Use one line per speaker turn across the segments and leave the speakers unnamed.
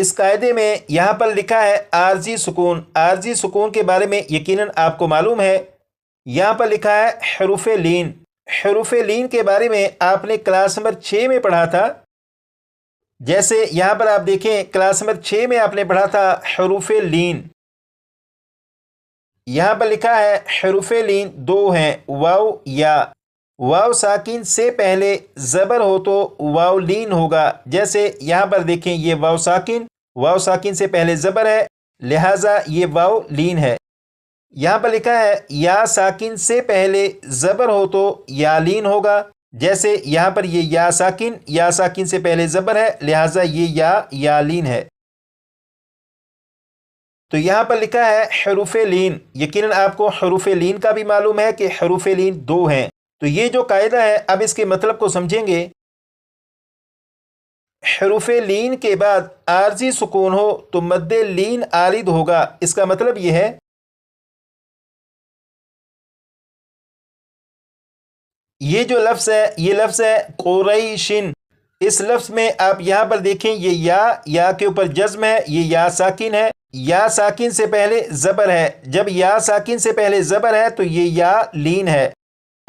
اس قاعدے میں یہاں پر لکھا ہے عارضی سکون. عارضی سکون کے بارے میں یقیناً آپ کو معلوم ہے. یہاں پر لکھا ہے حروف لین. حروف لین کے بارے میں آپ نے کلاس نمبر 6 میں پڑھا تھا. جیسے یہاں پر آپ دیکھیں کلاس نمبر 6 میں آپ نے پڑھا تھا حروف لین. یہاں پر لکھا ہے حروف لین 2 ہیں، واو یا. واو ساکن سے پہلے زبر ہو تو واو لین ہوگا. جیسے یہاں پر دیکھیں یہ واو ساکن سے پہلے زبر ہے، لہٰذا یہ واو لین ہے. یہاں پر لکھا ہے یا ساکن سے پہلے زبر ہو تو یا لین ہوگا. جیسے یہاں پر یہ یا ساکن سے پہلے زبر ہے، لہٰذا یہ یا لین ہے. تو یہاں پر لکھا ہے حروف لین. یقیناً آپ کو حروف لین کا بھی معلوم ہے کہ حروف لین 2 ہیں. تو یہ جو قاعدہ ہے اب اس کے مطلب کو سمجھیں گے. حروف لین کے بعد عارضی سکون ہو تو مد لین عارض ہوگا. اس کا مطلب یہ ہے یہ جو لفظ ہے یہ لفظ ہے قریشن. اس لفظ میں آپ یہاں پر دیکھیں یہ یا کے اوپر جزم ہے، یہ یا ساکن ہے. یا ساکن سے پہلے زبر ہے. جب یا ساکن سے پہلے زبر ہے تو یہ یا لین ہے.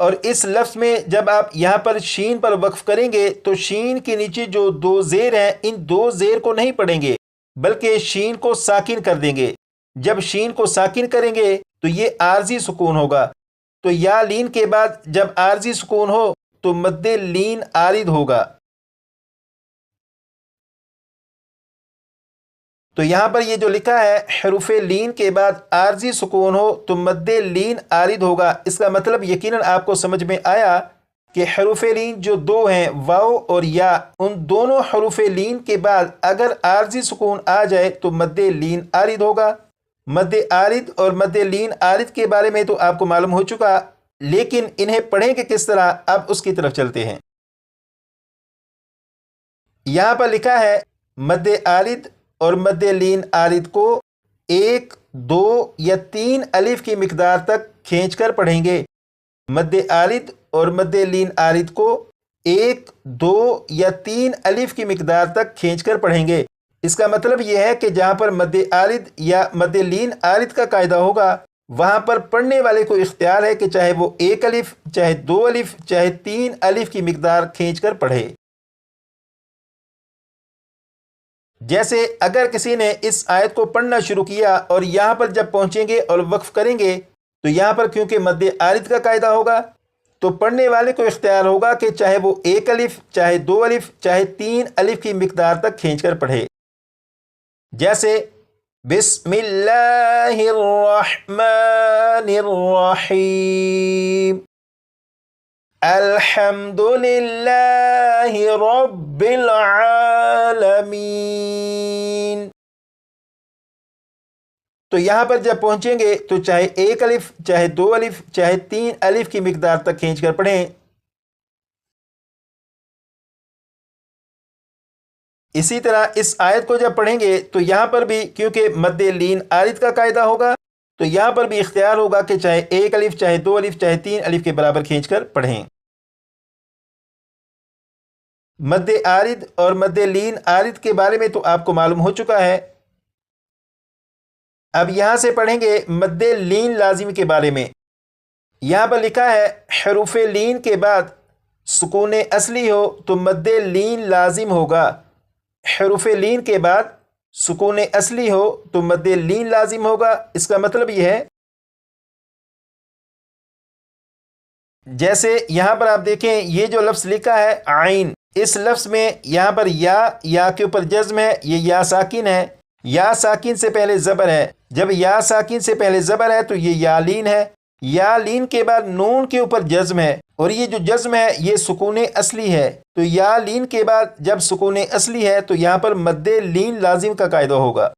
اور اس لفظ میں جب آپ یہاں پر شین پر وقف کریں گے تو شین کے نیچے جو 2 زیر ہیں ان 2 زیر کو نہیں پڑھیں گے بلکہ شین کو ساکن کر دیں گے. جب شین کو ساکن کریں گے تو یہ عارضی سکون ہوگا. تو یا لین کے بعد جب عارضی سکون ہو تو مد لین عارض ہوگا. تو یہاں پر یہ جو لکھا ہے حروف لین کے بعد عارضی سکون ہو تو مد لین عارض ہوگا. اس کا مطلب یقیناً آپ کو سمجھ میں آیا کہ حروف لین جو 2 ہیں واو اور یا، ان دونوں حروف لین کے بعد اگر عارضی سکون آ جائے تو مد لین عارض ہوگا. مد عارض اور مد لین عارض کے بارے میں تو آپ کو معلوم ہو چکا، لیکن انہیں پڑھیں کہ کس طرح، اب اس کی طرف چلتے ہیں. یہاں پر لکھا ہے مد عارض اور مد لین عارض کو 1، 2 یا 3 الف کی مقدار تک کھینچ کر پڑھیں گے. مد عارض اور مد لین عارض کو 1، 2 یا 3 الف کی مقدار تک کھینچ کر پڑھیں گے. اس کا مطلب یہ ہے کہ جہاں پر مد عارض یا مد لین عارض کا قاعدہ ہوگا وہاں پر پڑھنے والے کو اختیار ہے کہ چاہے وہ 1 الف، چاہے 2 الف، چاہے 3 الف کی مقدار کھینچ کر پڑھے. جیسے اگر کسی نے اس آیت کو پڑھنا شروع کیا اور یہاں پر جب پہنچیں گے اور وقف کریں گے تو یہاں پر کیونکہ مد عارض کا قاعدہ ہوگا تو پڑھنے والے کو اختیار ہوگا کہ چاہے وہ 1 الف، چاہے 2 الف، چاہے 3 الف کی مقدار تک کھینچ کر پڑھے. جیسے بسم اللہ الرحمن الرحیم، الحمد للہ رب العالمین. تو یہاں پر جب پہنچیں گے تو چاہے 1 الف، چاہے 2 الف، چاہے 3 الف کی مقدار تک کھینچ کر پڑھیں. اسی طرح اس آیت کو جب پڑھیں گے تو یہاں پر بھی کیونکہ مد لین عارض کا قاعدہ ہوگا تو یہاں پر بھی اختیار ہوگا کہ چاہے 1 الف، چاہے 2 الف، چاہے 3 الف کے برابر کھینچ کر پڑھیں. مد عارض اور مد لین عارض کے بارے میں تو آپ کو معلوم ہو چکا ہے. اب یہاں سے پڑھیں گے مد لین لازم کے بارے میں. یہاں پر لکھا ہے حروف لین کے بعد سکون اصلی ہو تو مد لین لازم ہوگا. حروف لین کے بعد سکون اصلی ہو تو مد لین لازم ہوگا. اس کا مطلب یہ ہے جیسے یہاں پر آپ دیکھیں یہ جو لفظ لکھا ہے عین، اس لفظ میں یہاں پر یا کے اوپر جزم ہے، یہ یا ساکن ہے. یا ساکن سے پہلے زبر ہے. جب یا ساکن سے پہلے زبر ہے تو یہ یا لین ہے. یا لین کے بعد نون کے اوپر جزم ہے اور یہ جو جزم ہے یہ سکون اصلی ہے. تو یا لین کے بعد جب سکون اصلی ہے تو یہاں پر مد لین لازم کا قاعدہ ہوگا.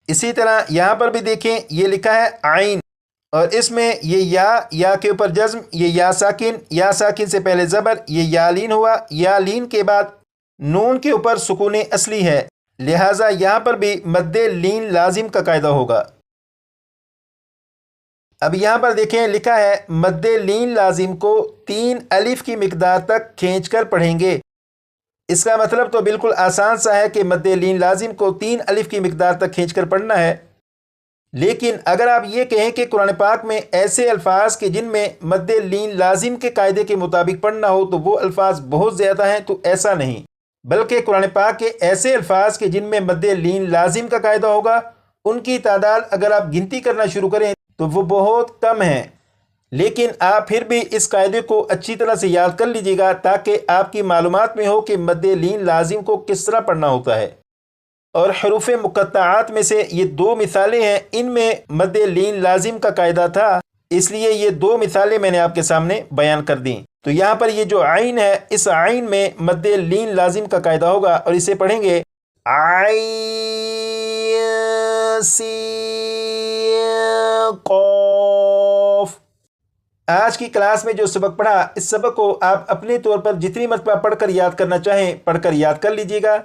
اسی طرح یہاں پر بھی دیکھیں یہ لکھا ہے عین اور اس میں یہ یا کے اوپر جزم، یہ یا ساکن سے پہلے زبر، یہ یا لین ہوا. یا لین کے بعد نون کے اوپر سکون اصلی ہے، لہٰذا یہاں پر بھی مد لین لازم کا قاعدہ ہوگا. اب یہاں پر دیکھیں لکھا ہے مد لین لازم کو 3 الف کی مقدار تک کھینچ کر پڑھیں گے. اس کا مطلب تو بالکل آسان سا ہے کہ مد لین لازم کو 3 الف کی مقدار تک کھینچ کر پڑھنا ہے۔ لیکن اگر آپ یہ کہیں کہ قرآن پاک میں ایسے الفاظ کے جن میں مد لین لازم کے قاعدے کے مطابق پڑھنا ہو تو وہ الفاظ بہت زیادہ ہیں، تو ایسا نہیں، بلکہ قرآن پاک کے ایسے الفاظ کے جن میں مد لین لازم کا قاعدہ ہوگا ان کی تعداد اگر آپ گنتی کرنا شروع کریں تو وہ بہت کم ہیں۔ لیکن آپ پھر بھی اس قاعدے کو اچھی طرح سے یاد کر لیجیے گا تاکہ آپ کی معلومات میں ہو کہ مد لین لازم کو کس طرح پڑھنا ہوتا ہے۔ اور حروف مقطعات میں سے یہ 2 مثالیں ہیں، ان میں مد لین لازم کا قاعدہ تھا، اس لیے یہ 2 مثالیں میں نے آپ کے سامنے بیان کر دیں۔ تو یہاں پر یہ جو عین ہے، اس عین میں مد لین لازم کا قاعدہ ہوگا اور اسے پڑھیں گے عین سین قاف۔ آج کی کلاس میں جو سبق پڑھا، اس سبق کو آپ اپنے طور پر جتنی مرتبہ پڑھ کر یاد کرنا چاہیں پڑھ کر یاد کر لیجئے گا۔